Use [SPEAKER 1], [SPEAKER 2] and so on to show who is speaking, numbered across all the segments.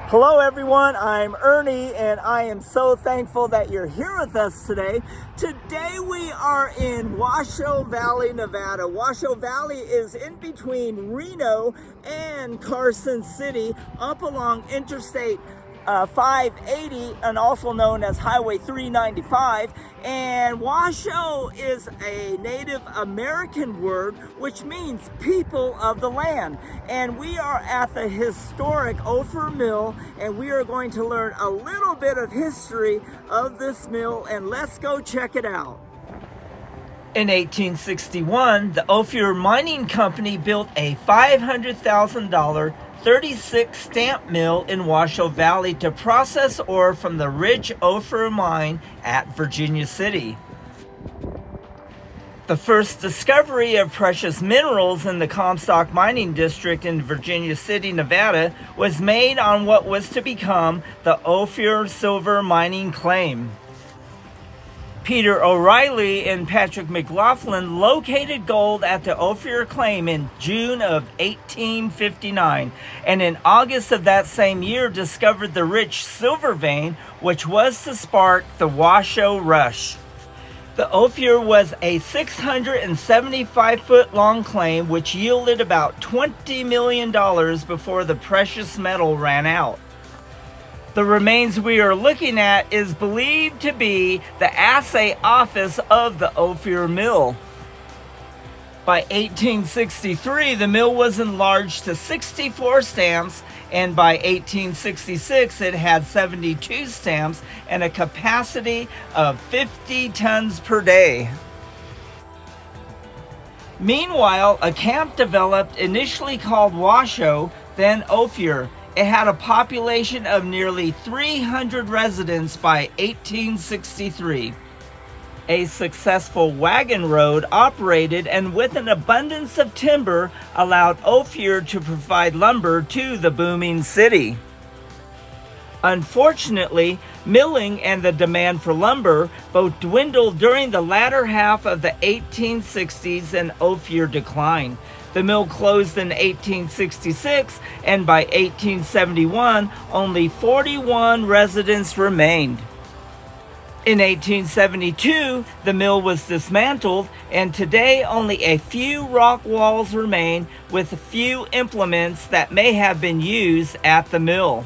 [SPEAKER 1] Hello everyone, I'm Ernie and I am so thankful that you're here with us today. Today we are in Washoe Valley, Nevada. Washoe Valley is in between Reno and Carson City, up along Interstate 580 and also known as Highway 395. And Washoe is a Native American word which means people of the land. And we are at the historic Ophir Mill and we are going to learn a little bit of history of this mill, and let's go check it out. In 1861, the Ophir Mining Company built a $500,000 36 stamp mill in Washoe Valley to process ore from the rich Ophir mine at Virginia City. The first discovery of precious minerals in the Comstock mining district in Virginia City, Nevada, was made on what was to become the Ophir silver mining claim. Peter O'Reilly and Patrick McLaughlin located gold at the Ophir claim in June of 1859, and in August of that same year discovered the rich silver vein, which was to spark the Washoe Rush. The Ophir was a 675-foot long claim which yielded about $20 million before the precious metal ran out. The remains we are looking at is believed to be the assay office of the Ophir Mill. By 1863, the mill was enlarged to 64 stamps, and by 1866, it had 72 stamps and a capacity of 50 tons per day. Meanwhile, a camp developed initially called Washoe, then Ophir. It had a population of nearly 300 residents by 1863. A successful wagon road operated and with an abundance of timber allowed Ophir to provide lumber to the booming city. Unfortunately, milling and the demand for lumber both dwindled during the latter half of the 1860s and Ophir declined. The mill closed in 1866, and by 1871, only 41 residents remained. In 1872, the mill was dismantled, and today only a few rock walls remain with a few implements that may have been used at the mill.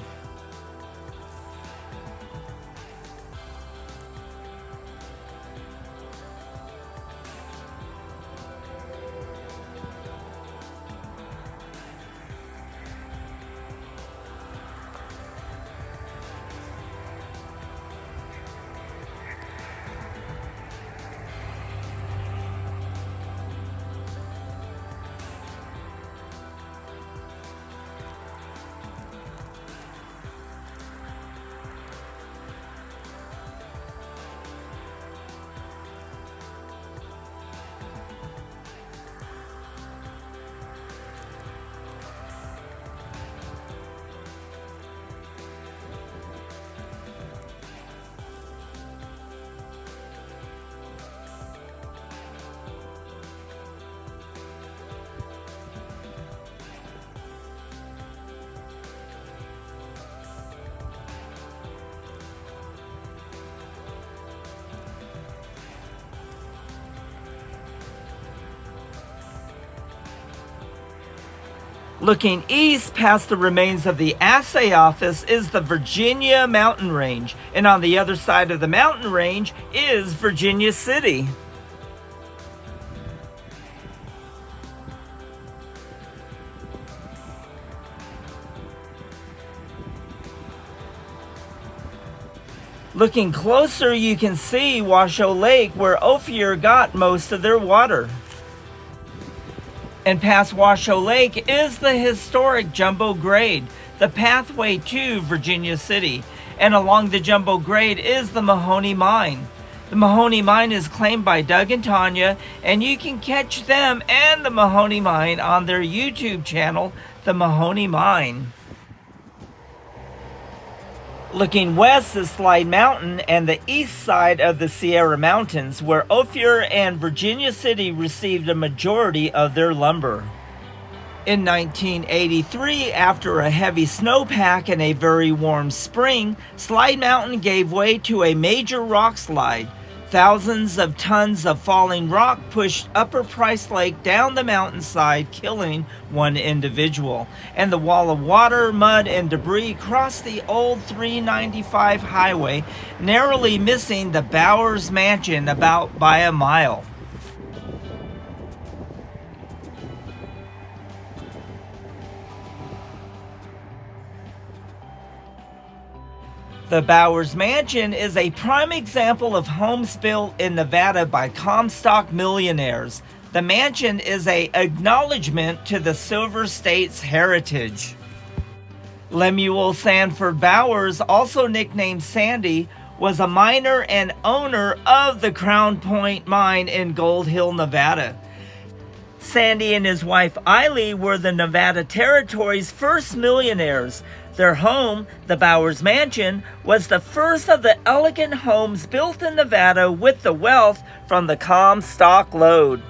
[SPEAKER 1] Looking east past the remains of the assay office is the Virginia mountain range, and on the other side of the mountain range is Virginia City. Looking closer, you can see Washoe Lake, where Ophir got most of their water. And past Washoe Lake is the historic Jumbo Grade, the pathway to Virginia City. And along the Jumbo Grade is the Mahoney Mine. The Mahoney Mine is claimed by Doug and Tanya, and you can catch them and the Mahoney Mine on their YouTube channel, The Mahoney Mine. Looking west is Slide Mountain and the east side of the Sierra Mountains, where Ophir and Virginia City received a majority of their lumber. In 1983, after a heavy snowpack and a very warm spring, Slide Mountain gave way to a major rock slide. Thousands of tons of falling rock pushed Upper Price Lake down the mountainside, killing one individual. And the wall of water, mud, and debris crossed the old 395 highway, narrowly missing the Bowers Mansion about by a mile. The Bowers Mansion is a prime example of homes built in Nevada by Comstock millionaires. The mansion is an acknowledgement to the Silver State's heritage. Lemuel Sanford Bowers, also nicknamed Sandy, was a miner and owner of the Crown Point mine in Gold Hill, Nevada. Sandy and his wife Eiley were the Nevada Territory's first millionaires. Their home, the Bowers Mansion, was the first of the elegant homes built in Nevada with the wealth from the Comstock Lode.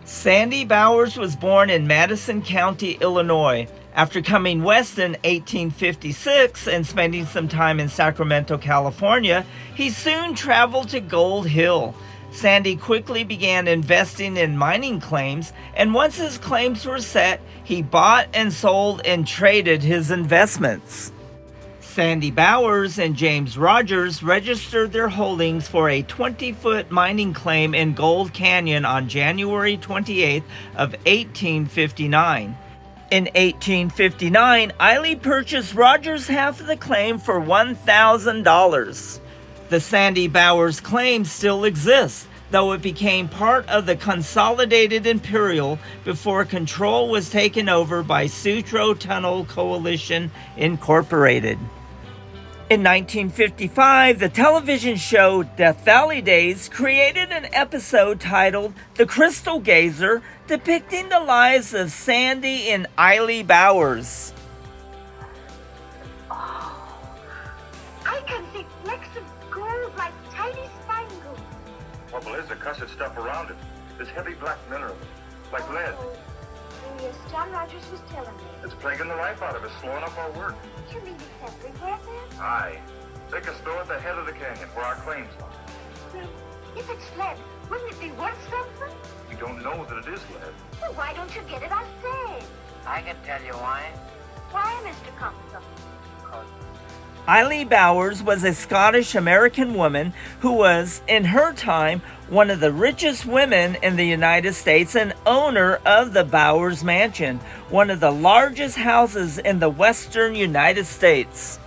[SPEAKER 1] Sandy Bowers was born in Madison County, Illinois. After coming west in 1856 and spending some time in Sacramento, California, he soon traveled to Gold Hill. Sandy quickly began investing in mining claims, and once his claims were set, he bought and sold and traded his investments. Sandy Bowers and James Rogers registered their holdings for a 20-foot mining claim in Gold Canyon on January 28th of 1859. In 1859, Eiley purchased Rogers' half of the claim for $1,000. The Sandy Bowers claim still exists, though it became part of the Consolidated Imperial before control was taken over by Sutro Tunnel Coalition Incorporated. In 1955, the television show Death Valley Days created an episode titled The Crystal Gazer, depicting the lives of Sandy and Eiley Bowers.
[SPEAKER 2] I can see flecks of gold like tiny spangles.
[SPEAKER 3] Trouble is the cussed stuff around it. This heavy black mineral, like lead.
[SPEAKER 2] Yes, John Rogers was telling me.
[SPEAKER 3] It's plaguing the life out of us, slowing up our work.
[SPEAKER 2] You mean it's everywhere then?
[SPEAKER 3] Aye. They can store at the head of the canyon where our claims lie.
[SPEAKER 2] Well, if it's lead, wouldn't it be worth something?
[SPEAKER 3] We don't know that it is lead.
[SPEAKER 2] Well, why don't you get it ourselves?
[SPEAKER 4] I can tell you why.
[SPEAKER 2] Why, Mr. Comstock?
[SPEAKER 1] Eiley Bowers was a Scottish-American woman who was, in her time, one of the richest women in the United States and owner of the Bowers Mansion, one of the largest houses in the western United States.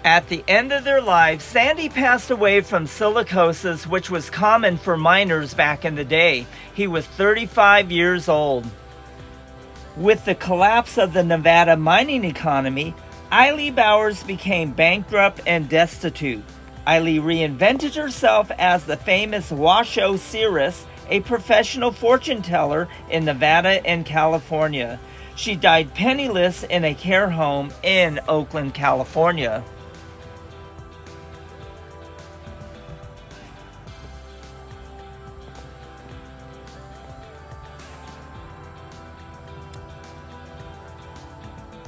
[SPEAKER 1] At the end of their lives, Sandy passed away from silicosis, which was common for miners back in the day. He was 35 years old. With the collapse of the Nevada mining economy, Eiley Bowers became bankrupt and destitute. Eiley reinvented herself as the famous Washoe seeress, a professional fortune teller in Nevada and California. She died penniless in a care home in Oakland, California.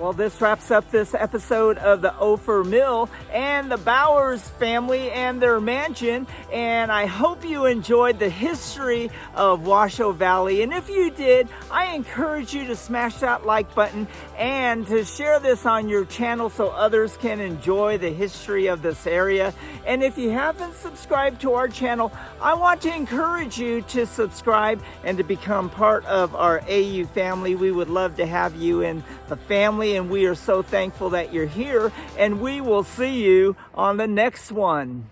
[SPEAKER 1] Well, this wraps up this episode of the Ophir Mill and the Bowers family and their mansion. And I hope you enjoyed the history of Washoe Valley. And if you did, I encourage you to smash that like button and to share this on your channel so others can enjoy the history of this area. And if you haven't subscribed to our channel, I want to encourage you to subscribe and to become part of our AU family. We would love to have you in the family, and we are so thankful that you're here, and we will see you on the next one.